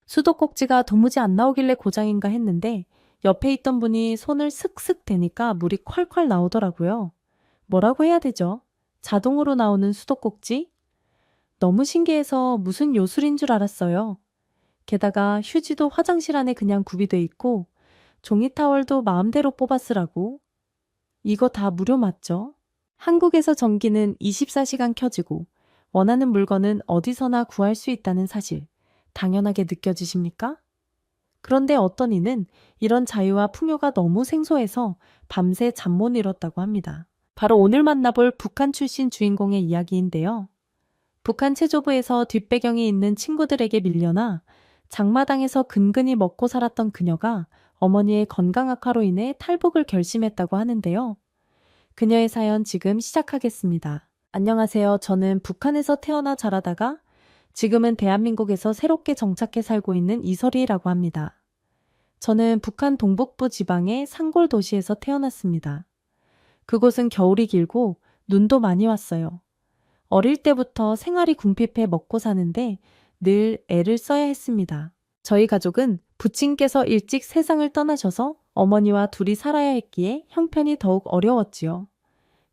수도꼭지가 도무지 안 나오길래 고장인가 했는데 옆에 있던 분이 손을 슥슥 대니까 물이 콸콸 나오더라고요. 뭐라고 해야 되죠? 자동으로 나오는 수도꼭지? 너무 신기해서 무슨 요술인 줄 알았어요. 게다가 휴지도 화장실 안에 그냥 구비돼 있고 종이 타월도 마음대로 뽑아 쓰라고. 이거 다 무료 맞죠? 한국에서 전기는 24시간 켜지고 원하는 물건은 어디서나 구할 수 있다는 사실 당연하게 느껴지십니까? 그런데 어떤 이는 이런 자유와 풍요가 너무 생소해서 밤새 잠 못 이뤘다고 합니다. 바로 오늘 만나볼 북한 출신 주인공의 이야기인데요. 북한 체조부에서 뒷배경이 있는 친구들에게 밀려나 장마당에서 근근히 먹고 살았던 그녀가 어머니의 건강 악화로 인해 탈북을 결심했다고 하는데요. 그녀의 사연 지금 시작하겠습니다. 안녕하세요. 저는 북한에서 태어나 자라다가 지금은 대한민국에서 새롭게 정착해 살고 있는 이설이라고 합니다. 저는 북한 동북부 지방의 산골 도시에서 태어났습니다. 그곳은 겨울이 길고 눈도 많이 왔어요. 어릴 때부터 생활이 궁핍해 먹고 사는데 늘 애를 써야 했습니다. 저희 가족은 부친께서 일찍 세상을 떠나셔서 어머니와 둘이 살아야 했기에 형편이 더욱 어려웠지요.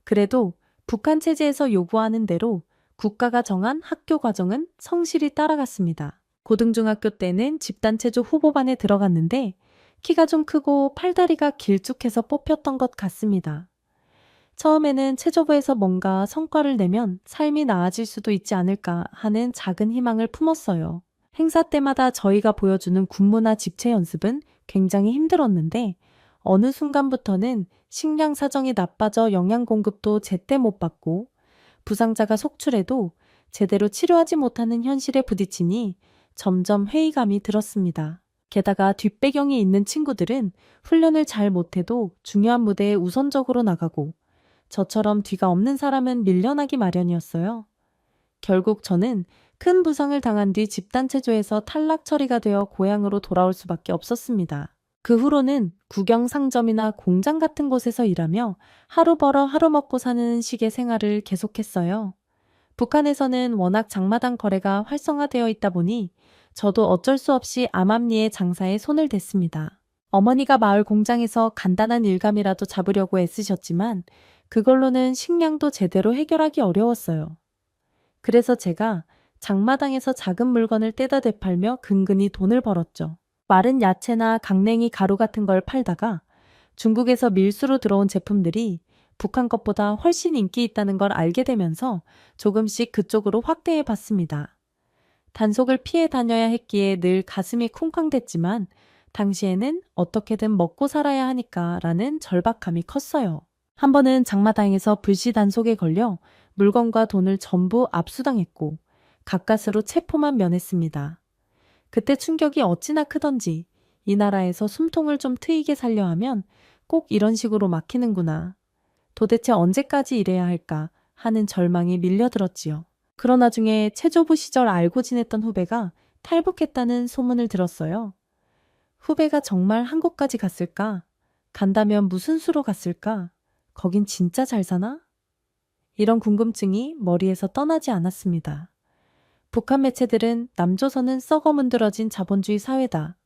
그래도 북한 체제에서 요구하는 대로 국가가 정한 학교 과정은 성실히 따라갔습니다. 고등중학교 때는 집단체조 후보반에 들어갔는데 키가 좀 크고 팔다리가 길쭉해서 뽑혔던 것 같습니다. 처음에는 체조부에서 뭔가 성과를 내면 삶이 나아질 수도 있지 않을까 하는 작은 희망을 품었어요. 행사 때마다 저희가 보여주는 군무나 집체 연습은 굉장히 힘들었는데 어느 순간부터는 식량 사정이 나빠져 영양 공급도 제때 못 받고 부상자가 속출해도 제대로 치료하지 못하는 현실에 부딪히니 점점 회의감이 들었습니다. 게다가 뒷배경이 있는 친구들은 훈련을 잘 못해도 중요한 무대에 우선적으로 나가고 저처럼 뒤가 없는 사람은 밀려나기 마련이었어요. 결국 저는 큰 부상을 당한 뒤 집단체조에서 탈락 처리가 되어 고향으로 돌아올 수밖에 없었습니다. 그 후로는 구경 상점이나 공장 같은 곳에서 일하며 하루 벌어 하루 먹고 사는 식의 생활을 계속했어요. 북한에서는 워낙 장마당 거래가 활성화되어 있다 보니 저도 어쩔 수 없이 암암리의 장사에 손을 댔습니다. 어머니가 마을 공장에서 간단한 일감이라도 잡으려고 애쓰셨지만 그걸로는 식량도 제대로 해결하기 어려웠어요. 그래서 제가 장마당에서 작은 물건을 떼다 되팔며 근근히 돈을 벌었죠. 마른 야채나 강냉이 가루 같은 걸 팔다가 중국에서 밀수로 들어온 제품들이 북한 것보다 훨씬 인기 있다는 걸 알게 되면서 조금씩 그쪽으로 확대해 봤습니다. 단속을 피해 다녀야 했기에 늘 가슴이 쿵쾅댔지만 당시에는 어떻게든 먹고 살아야 하니까라는 절박함이 컸어요. 한 번은 장마당에서 불시 단속에 걸려 물건과 돈을 전부 압수당했고 가까스로 체포만 면했습니다. 그때 충격이 어찌나 크던지 이 나라에서 숨통을 좀 트이게 살려 하면 꼭 이런 식으로 막히는구나. 도대체 언제까지 이래야 할까 하는 절망이 밀려들었지요. 그러나 중에 체조부 시절 알고 지냈던 후배가 탈북했다는 소문을 들었어요. 후배가 정말 한국까지 갔을까? 간다면 무슨 수로 갔을까? 거긴 진짜 잘 사나? 이런 궁금증이 머리에서 떠나지 않았습니다. 북한 매체들은 남조선은 썩어 문드러진 자본주의 사회다.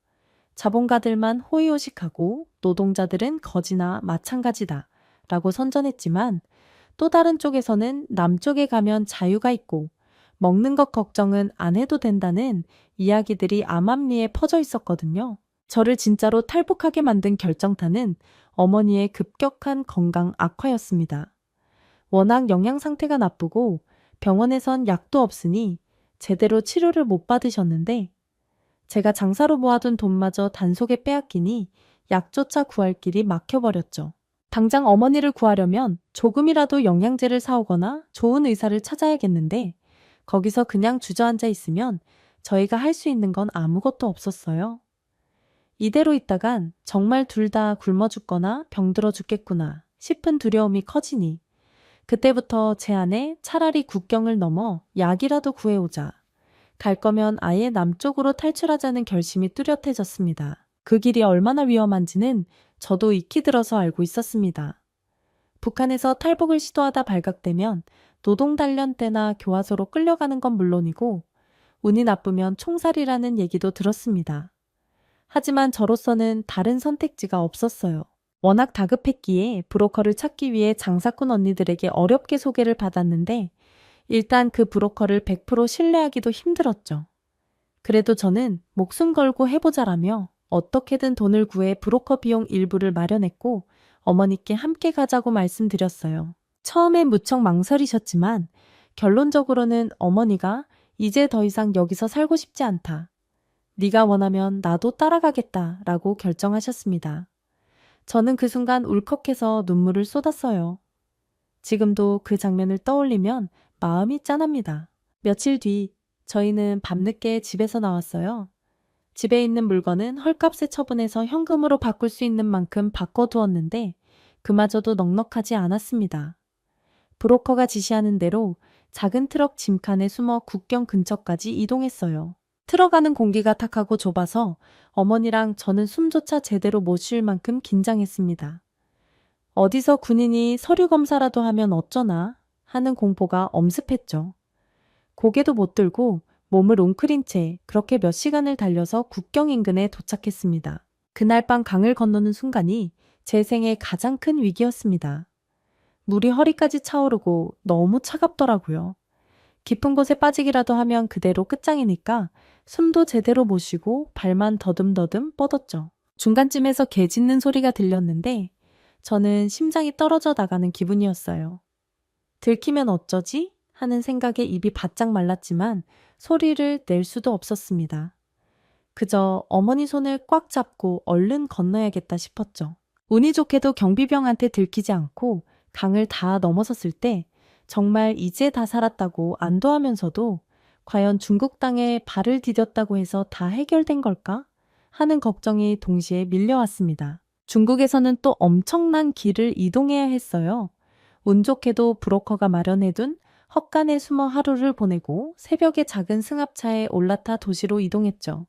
자본가들만 호의호식하고 노동자들은 거지나 마찬가지다. 라고 선전했지만 또 다른 쪽에서는 남쪽에 가면 자유가 있고 먹는 것 걱정은 안 해도 된다는 이야기들이 암암리에 퍼져 있었거든요. 저를 진짜로 탈북하게 만든 결정타는 어머니의 급격한 건강 악화였습니다. 워낙 영양 상태가 나쁘고 병원에선 약도 없으니 제대로 치료를 못 받으셨는데 제가 장사로 모아둔 돈마저 단속에 빼앗기니 약조차 구할 길이 막혀버렸죠. 당장 어머니를 구하려면 조금이라도 영양제를 사오거나 좋은 의사를 찾아야겠는데 거기서 그냥 주저앉아 있으면 저희가 할 수 있는 건 아무것도 없었어요. 이대로 있다간 정말 둘 다 굶어 죽거나 병들어 죽겠구나 싶은 두려움이 커지니 그때부터 제 안에 차라리 국경을 넘어 약이라도 구해오자. 갈 거면 아예 남쪽으로 탈출하자는 결심이 뚜렷해졌습니다. 그 길이 얼마나 위험한지는 저도 익히 들어서 알고 있었습니다. 북한에서 탈북을 시도하다 발각되면 노동단련 때나 교화소로 끌려가는 건 물론이고 운이 나쁘면 총살이라는 얘기도 들었습니다. 하지만 저로서는 다른 선택지가 없었어요. 워낙 다급했기에 브로커를 찾기 위해 장사꾼 언니들에게 어렵게 소개를 받았는데 일단 그 브로커를 100% 신뢰하기도 힘들었죠. 그래도 저는 목숨 걸고 해보자라며 어떻게든 돈을 구해 브로커 비용 일부를 마련했고 어머니께 함께 가자고 말씀드렸어요. 처음엔 무척 망설이셨지만 결론적으로는 어머니가 이제 더 이상 여기서 살고 싶지 않다. 네가 원하면 나도 따라가겠다 라고 결정하셨습니다. 저는 그 순간 울컥해서 눈물을 쏟았어요. 지금도 그 장면을 떠올리면 마음이 짠합니다. 며칠 뒤 저희는 밤늦게 집에서 나왔어요. 집에 있는 물건은 헐값에 처분해서 현금으로 바꿀 수 있는 만큼 바꿔두었는데 그마저도 넉넉하지 않았습니다. 브로커가 지시하는 대로 작은 트럭 짐칸에 숨어 국경 근처까지 이동했어요. 트럭 안은 공기가 탁하고 좁아서 어머니랑 저는 숨조차 제대로 못 쉴 만큼 긴장했습니다. 어디서 군인이 서류 검사라도 하면 어쩌나 하는 공포가 엄습했죠. 고개도 못 들고 몸을 웅크린 채 그렇게 몇 시간을 달려서 국경 인근에 도착했습니다. 그날 밤 강을 건너는 순간이 제 생애 가장 큰 위기였습니다. 물이 허리까지 차오르고 너무 차갑더라고요. 깊은 곳에 빠지기라도 하면 그대로 끝장이니까 숨도 제대로 못 쉬고 발만 더듬더듬 뻗었죠. 중간쯤에서 개 짖는 소리가 들렸는데 저는 심장이 떨어져 나가는 기분이었어요. 들키면 어쩌지? 하는 생각에 입이 바짝 말랐지만 소리를 낼 수도 없었습니다. 그저 어머니 손을 꽉 잡고 얼른 건너야겠다 싶었죠. 운이 좋게도 경비병한테 들키지 않고 강을 다 넘어섰을 때 정말 이제 다 살았다고 안도하면서도 과연 중국 땅에 발을 디뎠다고 해서 다 해결된 걸까? 하는 걱정이 동시에 밀려왔습니다. 중국에서는 또 엄청난 길을 이동해야 했어요. 운 좋게도 브로커가 마련해둔 헛간에 숨어 하루를 보내고 새벽에 작은 승합차에 올라타 도시로 이동했죠.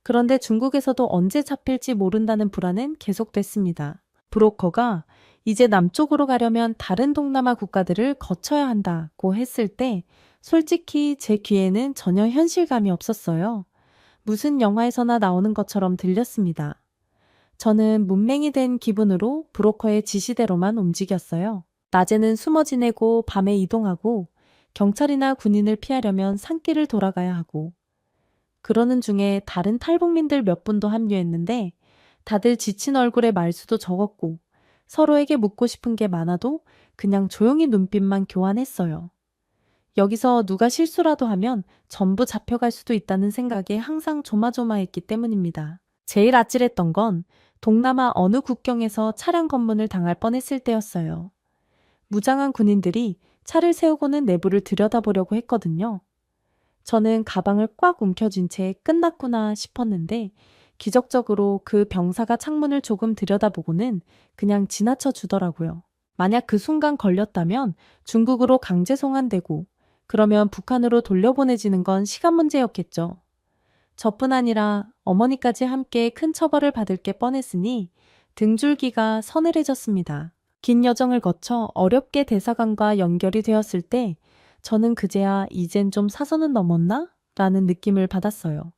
그런데 중국에서도 언제 잡힐지 모른다는 불안은 계속됐습니다. 브로커가 이제 남쪽으로 가려면 다른 동남아 국가들을 거쳐야 한다고 했을 때 솔직히 제 귀에는 전혀 현실감이 없었어요. 무슨 영화에서나 나오는 것처럼 들렸습니다. 저는 문맹이 된 기분으로 브로커의 지시대로만 움직였어요. 낮에는 숨어 지내고 밤에 이동하고 경찰이나 군인을 피하려면 산길을 돌아가야 하고 그러는 중에 다른 탈북민들 몇 분도 합류했는데 다들 지친 얼굴에 말수도 적었고 서로에게 묻고 싶은 게 많아도 그냥 조용히 눈빛만 교환했어요. 여기서 누가 실수라도 하면 전부 잡혀갈 수도 있다는 생각에 항상 조마조마했기 때문입니다. 제일 아찔했던 건 동남아 어느 국경에서 차량 검문을 당할 뻔했을 때였어요. 무장한 군인들이 차를 세우고는 내부를 들여다보려고 했거든요. 저는 가방을 꽉 움켜쥔 채 끝났구나 싶었는데 기적적으로 그 병사가 창문을 조금 들여다보고는 그냥 지나쳐 주더라고요. 만약 그 순간 걸렸다면 중국으로 강제 송환되고 그러면 북한으로 돌려보내지는 건 시간 문제였겠죠. 저뿐 아니라 어머니까지 함께 큰 처벌을 받을 게 뻔했으니 등줄기가 서늘해졌습니다. 긴 여정을 거쳐 어렵게 대사관과 연결이 되었을 때 저는 그제야 이젠 좀 사선은 넘었나? 라는 느낌을 받았어요.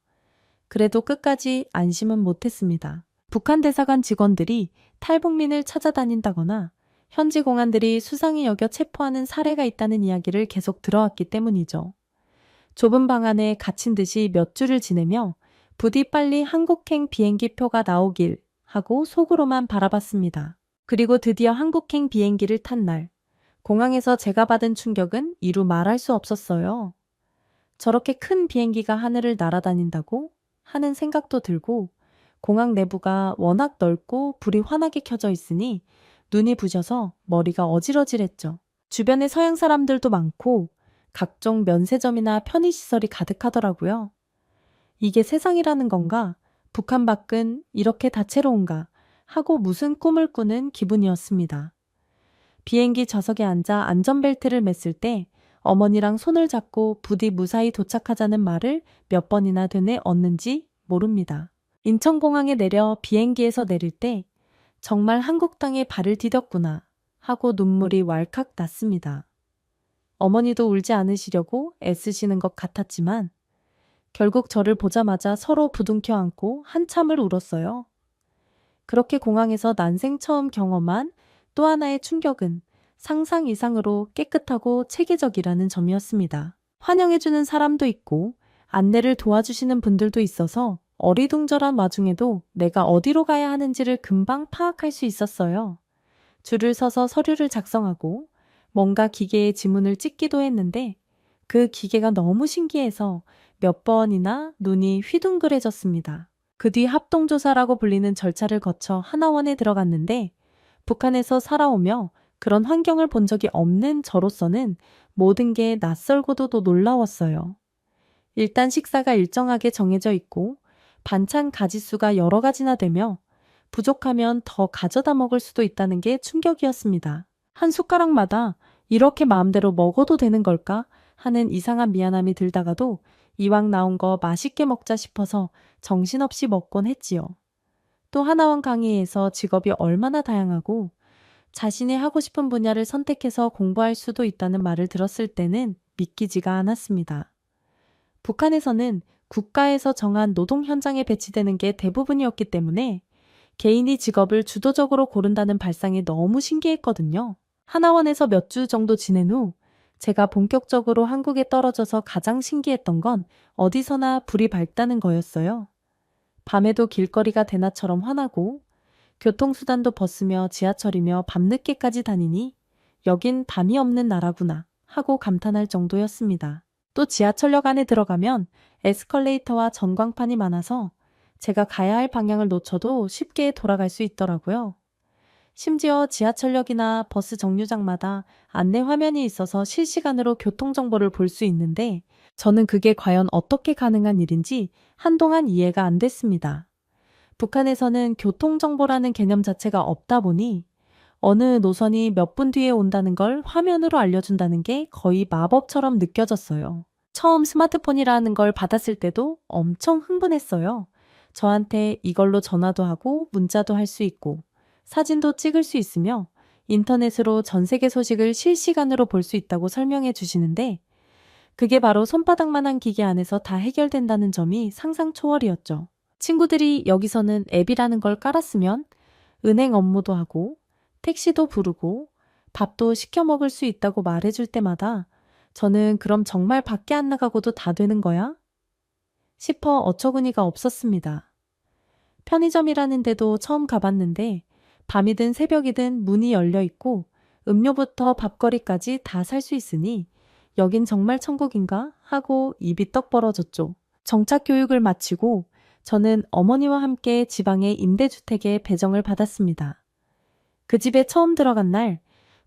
그래도 끝까지 안심은 못했습니다. 북한 대사관 직원들이 탈북민을 찾아다닌다거나 현지 공안들이 수상히 여겨 체포하는 사례가 있다는 이야기를 계속 들어왔기 때문이죠. 좁은 방 안에 갇힌 듯이 몇 주를 지내며 부디 빨리 한국행 비행기 표가 나오길 하고 속으로만 바라봤습니다. 그리고 드디어 한국행 비행기를 탄 날, 공항에서 제가 받은 충격은 이루 말할 수 없었어요. 저렇게 큰 비행기가 하늘을 날아다닌다고 하는 생각도 들고 공항 내부가 워낙 넓고 불이 환하게 켜져 있으니 눈이 부셔서 머리가 어지러질했죠. 주변에 서양 사람들도 많고 각종 면세점이나 편의시설이 가득하더라고요. 이게 세상이라는 건가? 북한 밖은 이렇게 다채로운가? 하고 무슨 꿈을 꾸는 기분이었습니다. 비행기 좌석에 앉아 안전벨트를 맸을 때 어머니랑 손을 잡고 부디 무사히 도착하자는 말을 몇 번이나 되뇌 얻는지 모릅니다. 인천공항에 내려 비행기에서 내릴 때 정말 한국 땅에 발을 디뎠구나 하고 눈물이 왈칵 났습니다. 어머니도 울지 않으시려고 애쓰시는 것 같았지만 결국 저를 보자마자 서로 부둥켜 안고 한참을 울었어요. 그렇게 공항에서 난생 처음 경험한 또 하나의 충격은 상상 이상으로 깨끗하고 체계적이라는 점이었습니다. 환영해주는 사람도 있고 안내를 도와주시는 분들도 있어서 어리둥절한 와중에도 내가 어디로 가야 하는지를 금방 파악할 수 있었어요. 줄을 서서 서류를 작성하고 뭔가 기계에 지문을 찍기도 했는데 그 기계가 너무 신기해서 몇 번이나 눈이 휘둥그레졌습니다. 그 뒤 합동조사라고 불리는 절차를 거쳐 하나원에 들어갔는데 북한에서 살아오며 그런 환경을 본 적이 없는 저로서는 모든 게 낯설고도 또 놀라웠어요. 일단 식사가 일정하게 정해져 있고 반찬 가짓수가 여러 가지나 되며 부족하면 더 가져다 먹을 수도 있다는 게 충격이었습니다. 한 숟가락마다 이렇게 마음대로 먹어도 되는 걸까 하는 이상한 미안함이 들다가도 이왕 나온 거 맛있게 먹자 싶어서 정신없이 먹곤 했지요. 또 하나원 강의에서 직업이 얼마나 다양하고 자신이 하고 싶은 분야를 선택해서 공부할 수도 있다는 말을 들었을 때는 믿기지가 않았습니다. 북한에서는 국가에서 정한 노동 현장에 배치되는 게 대부분이었기 때문에 개인이 직업을 주도적으로 고른다는 발상이 너무 신기했거든요. 하나원에서 몇 주 정도 지낸 후 제가 본격적으로 한국에 떨어져서 가장 신기했던 건 어디서나 불이 밝다는 거였어요. 밤에도 길거리가 대낮처럼 환하고 교통수단도 벗으며 지하철이며 밤늦게까지 다니니 여긴 밤이 없는 나라구나 하고 감탄할 정도였습니다. 또 지하철역 안에 들어가면 에스컬레이터와 전광판이 많아서 제가 가야 할 방향을 놓쳐도 쉽게 돌아갈 수 있더라고요. 심지어 지하철역이나 버스 정류장마다 안내 화면이 있어서 실시간으로 교통정보를 볼 수 있는데 저는 그게 과연 어떻게 가능한 일인지 한동안 이해가 안 됐습니다. 북한에서는 교통정보라는 개념 자체가 없다 보니 어느 노선이 몇 분 뒤에 온다는 걸 화면으로 알려준다는 게 거의 마법처럼 느껴졌어요. 처음 스마트폰이라는 걸 받았을 때도 엄청 흥분했어요. 저한테 이걸로 전화도 하고 문자도 할 수 있고 사진도 찍을 수 있으며 인터넷으로 전 세계 소식을 실시간으로 볼 수 있다고 설명해 주시는데 그게 바로 손바닥만한 기계 안에서 다 해결된다는 점이 상상 초월이었죠. 친구들이 여기서는 앱이라는 걸 깔았으면 은행 업무도 하고 택시도 부르고 밥도 시켜 먹을 수 있다고 말해줄 때마다 저는 그럼 정말 밖에 안 나가고도 다 되는 거야? 싶어 어처구니가 없었습니다. 편의점이라는 데도 처음 가봤는데 밤이든 새벽이든 문이 열려 있고 음료부터 밥거리까지 다 살 수 있으니 여긴 정말 천국인가 하고 입이 떡 벌어졌죠. 정착 교육을 마치고 저는 어머니와 함께 지방의 임대주택에 배정을 받았습니다. 그 집에 처음 들어간 날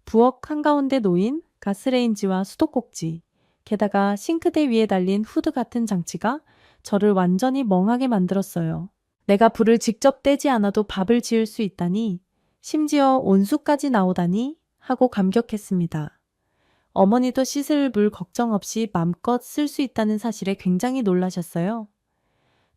부엌 한가운데 놓인 가스레인지와 수도꼭지, 게다가 싱크대 위에 달린 후드 같은 장치가 저를 완전히 멍하게 만들었어요. 내가 불을 직접 떼지 않아도 밥을 지을 수 있다니, 심지어 온수까지 나오다니 하고 감격했습니다. 어머니도 씻을 물 걱정 없이 맘껏 쓸 수 있다는 사실에 굉장히 놀라셨어요.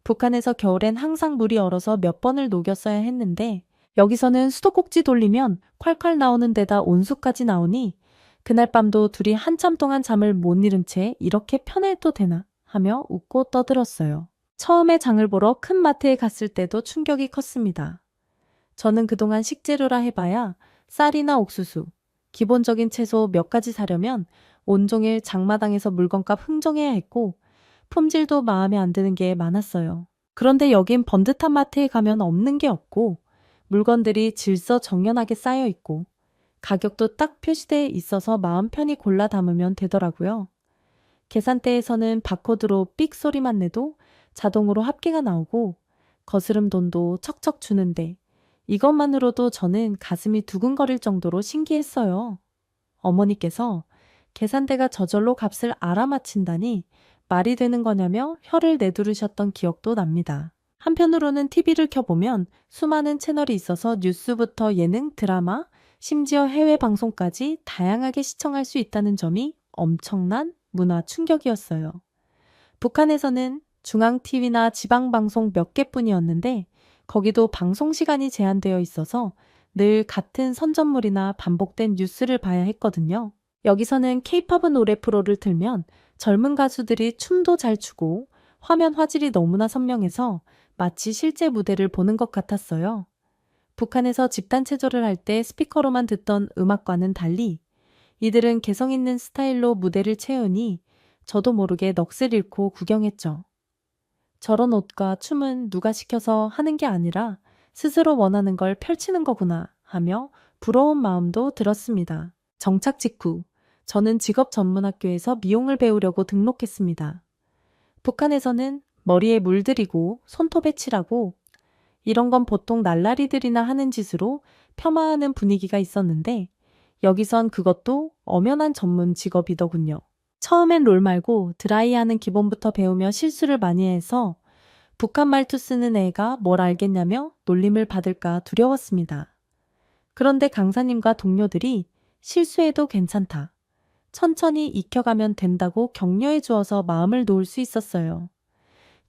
북한에서 겨울엔 항상 물이 얼어서 몇 번을 녹였어야 했는데 여기서는 수도꼭지 돌리면 콸콸 나오는 데다 온수까지 나오니 그날 밤도 둘이 한참 동안 잠을 못 이룬 채 이렇게 편해도 되나 하며 웃고 떠들었어요. 처음에 장을 보러 큰 마트에 갔을 때도 충격이 컸습니다. 저는 그동안 식재료라 해봐야 쌀이나 옥수수, 기본적인 채소 몇 가지 사려면 온종일 장마당에서 물건값 흥정해야 했고 품질도 마음에 안 드는 게 많았어요. 그런데 여긴 번듯한 마트에 가면 없는 게 없고 물건들이 질서정연하게 쌓여 있고 가격도 딱 표시돼 있어서 마음 편히 골라 담으면 되더라고요. 계산대에서는 바코드로 삑 소리만 내도 자동으로 합계가 나오고 거스름 돈도 척척 주는데 이것만으로도 저는 가슴이 두근거릴 정도로 신기했어요. 어머니께서 계산대가 저절로 값을 알아맞힌다니 말이 되는 거냐며 혀를 내두르셨던 기억도 납니다. 한편으로는 TV를 켜보면 수많은 채널이 있어서 뉴스부터 예능, 드라마, 심지어 해외 방송까지 다양하게 시청할 수 있다는 점이 엄청난 문화 충격이었어요. 북한에서는 중앙TV나 지방방송 몇 개뿐이었는데 거기도 방송 시간이 제한되어 있어서 늘 같은 선전물이나 반복된 뉴스를 봐야 했거든요. 여기서는 K-팝 노래 프로를 틀면 젊은 가수들이 춤도 잘 추고 화면 화질이 너무나 선명해서 마치 실제 무대를 보는 것 같았어요. 북한에서 집단 체조를 할 때 스피커로만 듣던 음악과는 달리 이들은 개성 있는 스타일로 무대를 채우니 저도 모르게 넋을 잃고 구경했죠. 저런 옷과 춤은 누가 시켜서 하는 게 아니라 스스로 원하는 걸 펼치는 거구나 하며 부러운 마음도 들었습니다. 정착 직후 저는 직업전문학교에서 미용을 배우려고 등록했습니다. 북한에서는 머리에 물들이고 손톱에 칠하고 이런 건 보통 날라리들이나 하는 짓으로 폄하하는 분위기가 있었는데 여기선 그것도 엄연한 전문 직업이더군요. 처음엔 롤 말고 드라이하는 기본부터 배우며 실수를 많이 해서 북한 말투 쓰는 애가 뭘 알겠냐며 놀림을 받을까 두려웠습니다. 그런데 강사님과 동료들이 실수해도 괜찮다. 천천히 익혀가면 된다고 격려해 주어서 마음을 놓을 수 있었어요.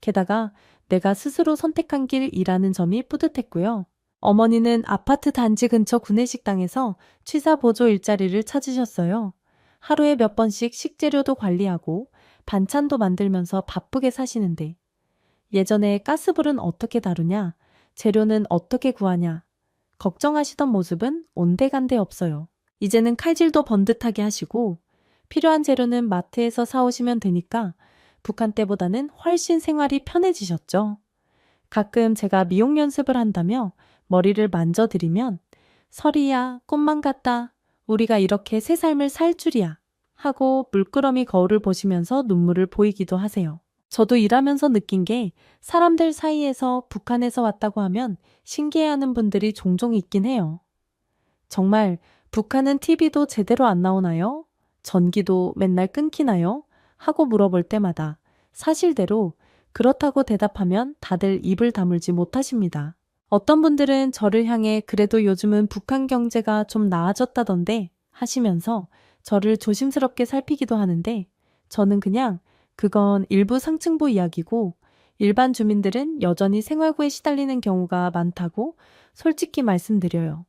게다가 내가 스스로 선택한 길이라는 점이 뿌듯했고요. 어머니는 아파트 단지 근처 구내식당에서 취사 보조 일자리를 찾으셨어요. 하루에 몇 번씩 식재료도 관리하고 반찬도 만들면서 바쁘게 사시는데 예전에 가스불은 어떻게 다루냐, 재료는 어떻게 구하냐 걱정하시던 모습은 온데간데 없어요. 이제는 칼질도 번듯하게 하시고 필요한 재료는 마트에서 사오시면 되니까 북한 때보다는 훨씬 생활이 편해지셨죠. 가끔 제가 미용 연습을 한다며 머리를 만져드리면 설이야, 꽃만 같다. 우리가 이렇게 새 삶을 살 줄이야. 하고 물끄러미 거울을 보시면서 눈물을 보이기도 하세요. 저도 일하면서 느낀 게 사람들 사이에서 북한에서 왔다고 하면 신기해하는 분들이 종종 있긴 해요. 정말 북한은 TV도 제대로 안 나오나요? 전기도 맨날 끊기나요? 하고 물어볼 때마다 사실대로 그렇다고 대답하면 다들 입을 다물지 못하십니다. 어떤 분들은 저를 향해 그래도 요즘은 북한 경제가 좀 나아졌다던데 하시면서 저를 조심스럽게 살피기도 하는데 저는 그냥 그건 일부 상층부 이야기고 일반 주민들은 여전히 생활고에 시달리는 경우가 많다고 솔직히 말씀드려요.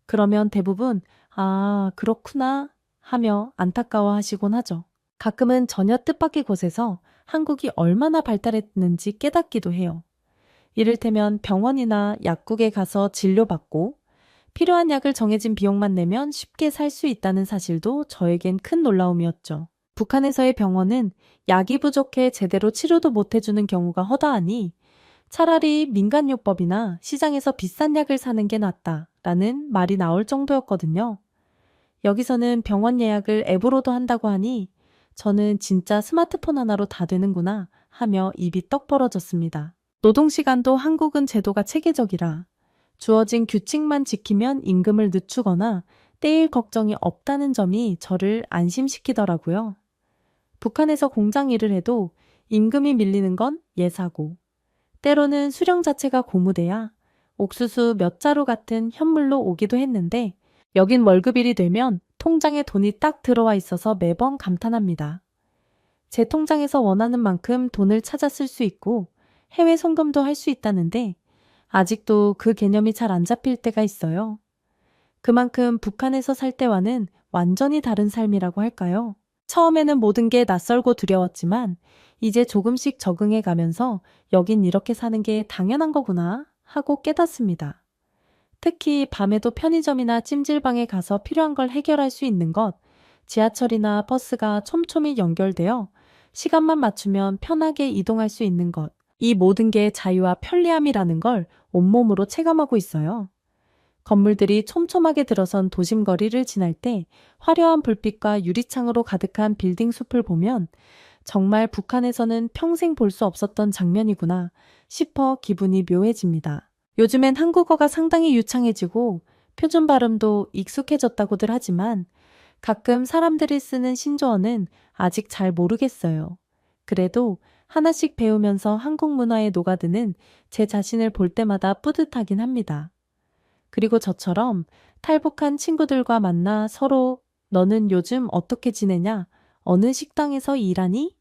그러면 대부분 아, 그렇구나 하며 안타까워하시곤 하죠. 가끔은 전혀 뜻밖의 곳에서 한국이 얼마나 발달했는지 깨닫기도 해요. 이를테면 병원이나 약국에 가서 진료받고 필요한 약을 정해진 비용만 내면 쉽게 살 수 있다는 사실도 저에겐 큰 놀라움이었죠. 북한에서의 병원은 약이 부족해 제대로 치료도 못 해주는 경우가 허다하니 차라리 민간요법이나 시장에서 비싼 약을 사는 게 낫다라는 말이 나올 정도였거든요. 여기서는 병원 예약을 앱으로도 한다고 하니 저는 진짜 스마트폰 하나로 다 되는구나 하며 입이 떡 벌어졌습니다. 노동시간도 한국은 제도가 체계적이라 주어진 규칙만 지키면 임금을 늦추거나 떼일 걱정이 없다는 점이 저를 안심시키더라고요. 북한에서 공장 일을 해도 임금이 밀리는 건 예사고 때로는 수령 자체가 고무돼야 옥수수 몇 자루 같은 현물로 오기도 했는데 여긴 월급일이 되면 통장에 돈이 딱 들어와 있어서 매번 감탄합니다. 제 통장에서 원하는 만큼 돈을 찾아 쓸 수 있고 해외 송금도 할 수 있다는데 아직도 그 개념이 잘 안 잡힐 때가 있어요. 그만큼 북한에서 살 때와는 완전히 다른 삶이라고 할까요? 처음에는 모든 게 낯설고 두려웠지만 이제 조금씩 적응해 가면서 여긴 이렇게 사는 게 당연한 거구나 하고 깨닫습니다. 특히 밤에도 편의점이나 찜질방에 가서 필요한 걸 해결할 수 있는 것, 지하철이나 버스가 촘촘히 연결되어 시간만 맞추면 편하게 이동할 수 있는 것, 이 모든 게 자유와 편리함이라는 걸 온몸으로 체감하고 있어요. 건물들이 촘촘하게 들어선 도심 거리를 지날 때 화려한 불빛과 유리창으로 가득한 빌딩 숲을 보면 정말 북한에서는 평생 볼 수 없었던 장면이구나 싶어 기분이 묘해집니다. 요즘엔 한국어가 상당히 유창해지고 표준 발음도 익숙해졌다고들 하지만 가끔 사람들이 쓰는 신조어는 아직 잘 모르겠어요. 그래도 하나씩 배우면서 한국 문화에 녹아드는 제 자신을 볼 때마다 뿌듯하긴 합니다. 그리고 저처럼 탈북한 친구들과 만나 서로 너는 요즘 어떻게 지내냐? 어느 식당에서 일하니?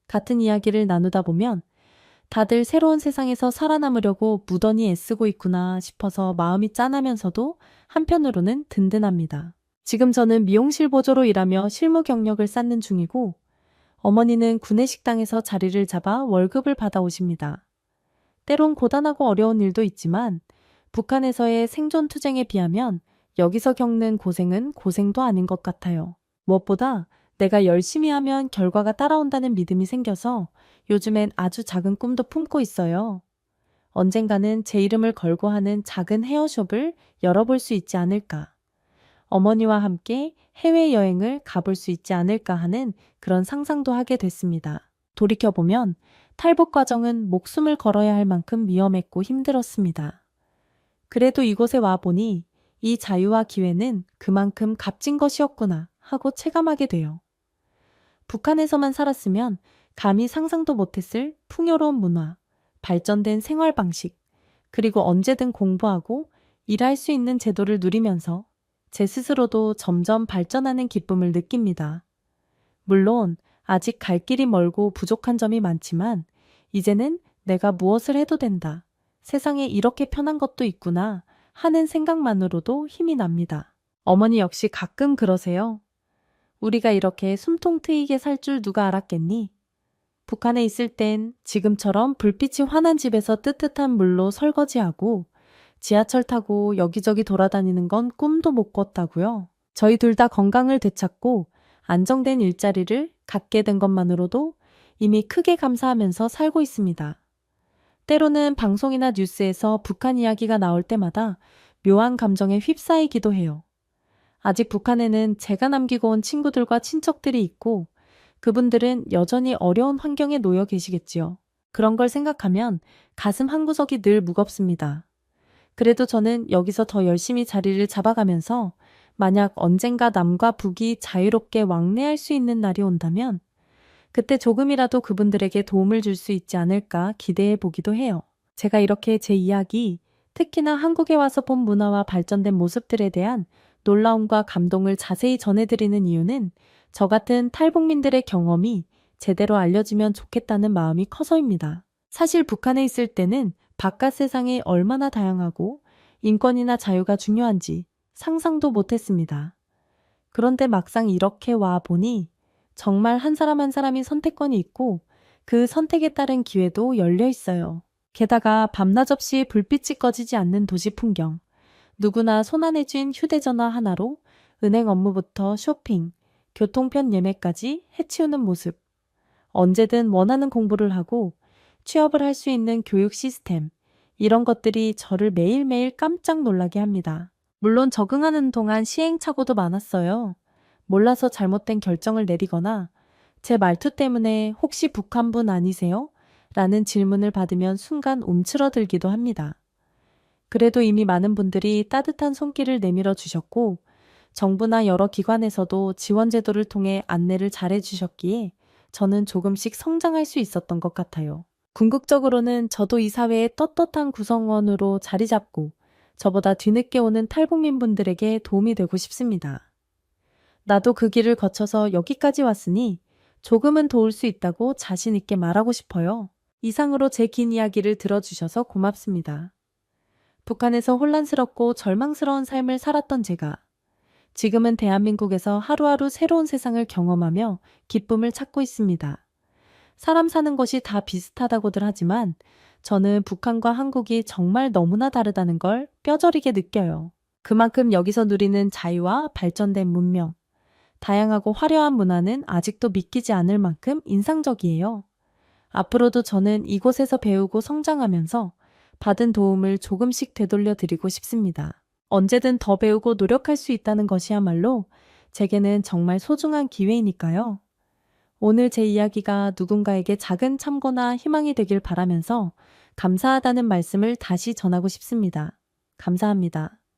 같은 이야기를 나누다 보면 다들 새로운 세상에서 살아남으려고 무던히 애쓰고 있구나 싶어서 마음이 짠하면서도 한편으로는 든든합니다. 지금 저는 미용실 보조로 일하며 실무 경력을 쌓는 중이고 어머니는 구내식당에서 자리를 잡아 월급을 받아오십니다. 때론 고단하고 어려운 일도 있지만 북한에서의 생존투쟁에 비하면 여기서 겪는 고생은 고생도 아닌 것 같아요. 무엇보다 내가 열심히 하면 결과가 따라온다는 믿음이 생겨서 요즘엔 아주 작은 꿈도 품고 있어요. 언젠가는 제 이름을 걸고 하는 작은 헤어숍을 열어볼 수 있지 않을까. 어머니와 함께 해외여행을 가볼 수 있지 않을까 하는 그런 상상도 하게 됐습니다. 돌이켜보면 탈북 과정은 목숨을 걸어야 할 만큼 위험했고 힘들었습니다. 그래도 이곳에 와보니 이 자유와 기회는 그만큼 값진 것이었구나 하고 체감하게 돼요. 북한에서만 살았으면 감히 상상도 못했을 풍요로운 문화, 발전된 생활 방식, 그리고 언제든 공부하고 일할 수 있는 제도를 누리면서 제 스스로도 점점 발전하는 기쁨을 느낍니다. 물론 아직 갈 길이 멀고 부족한 점이 많지만 이제는 내가 무엇을 해도 된다. 세상에 이렇게 편한 것도 있구나 하는 생각만으로도 힘이 납니다. 어머니 역시 가끔 그러세요. 우리가 이렇게 숨통 트이게 살 줄 누가 알았겠니? 북한에 있을 땐 지금처럼 불빛이 환한 집에서 뜨뜻한 물로 설거지하고 지하철 타고 여기저기 돌아다니는 건 꿈도 못 꿨다고요. 저희 둘 다 건강을 되찾고 안정된 일자리를 갖게 된 것만으로도 이미 크게 감사하면서 살고 있습니다. 때로는 방송이나 뉴스에서 북한 이야기가 나올 때마다 묘한 감정에 휩싸이기도 해요. 아직 북한에는 제가 남기고 온 친구들과 친척들이 있고 그분들은 여전히 어려운 환경에 놓여 계시겠지요. 그런 걸 생각하면 가슴 한구석이 늘 무겁습니다. 그래도 저는 여기서 더 열심히 자리를 잡아가면서 만약 언젠가 남과 북이 자유롭게 왕래할 수 있는 날이 온다면 그때 조금이라도 그분들에게 도움을 줄 수 있지 않을까 기대해 보기도 해요. 제가 이렇게 제 이야기, 특히나 한국에 와서 본 문화와 발전된 모습들에 대한 놀라움과 감동을 자세히 전해드리는 이유는 저 같은 탈북민들의 경험이 제대로 알려지면 좋겠다는 마음이 커서입니다. 사실 북한에 있을 때는 바깥 세상이 얼마나 다양하고 인권이나 자유가 중요한지 상상도 못했습니다. 그런데 막상 이렇게 와 보니 정말 한 사람 한 사람이 선택권이 있고 그 선택에 따른 기회도 열려 있어요. 게다가 밤낮 없이 불빛이 꺼지지 않는 도시 풍경, 누구나 손안에 쥔 휴대전화 하나로 은행 업무부터 쇼핑, 교통편 예매까지 해치우는 모습, 언제든 원하는 공부를 하고 취업을 할 수 있는 교육 시스템, 이런 것들이 저를 매일매일 깜짝 놀라게 합니다. 물론 적응하는 동안 시행착오도 많았어요. 몰라서 잘못된 결정을 내리거나 제 말투 때문에 혹시 북한분 아니세요? 라는 질문을 받으면 순간 움츠러들기도 합니다. 그래도 이미 많은 분들이 따뜻한 손길을 내밀어 주셨고 정부나 여러 기관에서도 지원 제도를 통해 안내를 잘해 주셨기에 저는 조금씩 성장할 수 있었던 것 같아요. 궁극적으로는 저도 이 사회의 떳떳한 구성원으로 자리 잡고 저보다 뒤늦게 오는 탈북민 분들에게 도움이 되고 싶습니다. 나도 그 길을 거쳐서 여기까지 왔으니 조금은 도울 수 있다고 자신 있게 말하고 싶어요. 이상으로 제 긴 이야기를 들어주셔서 고맙습니다. 북한에서 혼란스럽고 절망스러운 삶을 살았던 제가 지금은 대한민국에서 하루하루 새로운 세상을 경험하며 기쁨을 찾고 있습니다. 사람 사는 것이 다 비슷하다고들 하지만 저는 북한과 한국이 정말 너무나 다르다는 걸 뼈저리게 느껴요. 그만큼 여기서 누리는 자유와 발전된 문명, 다양하고 화려한 문화는 아직도 믿기지 않을 만큼 인상적이에요. 앞으로도 저는 이곳에서 배우고 성장하면서 받은 도움을 조금씩 되돌려 드리고 싶습니다. 언제든 더 배우고 노력할 수 있다는 것이야말로 제게는 정말 소중한 기회이니까요. 오늘 제 이야기가 누군가에게 작은 참고나 희망이 되길 바라면서 감사하다는 말씀을 다시 전하고 싶습니다. 감사합니다.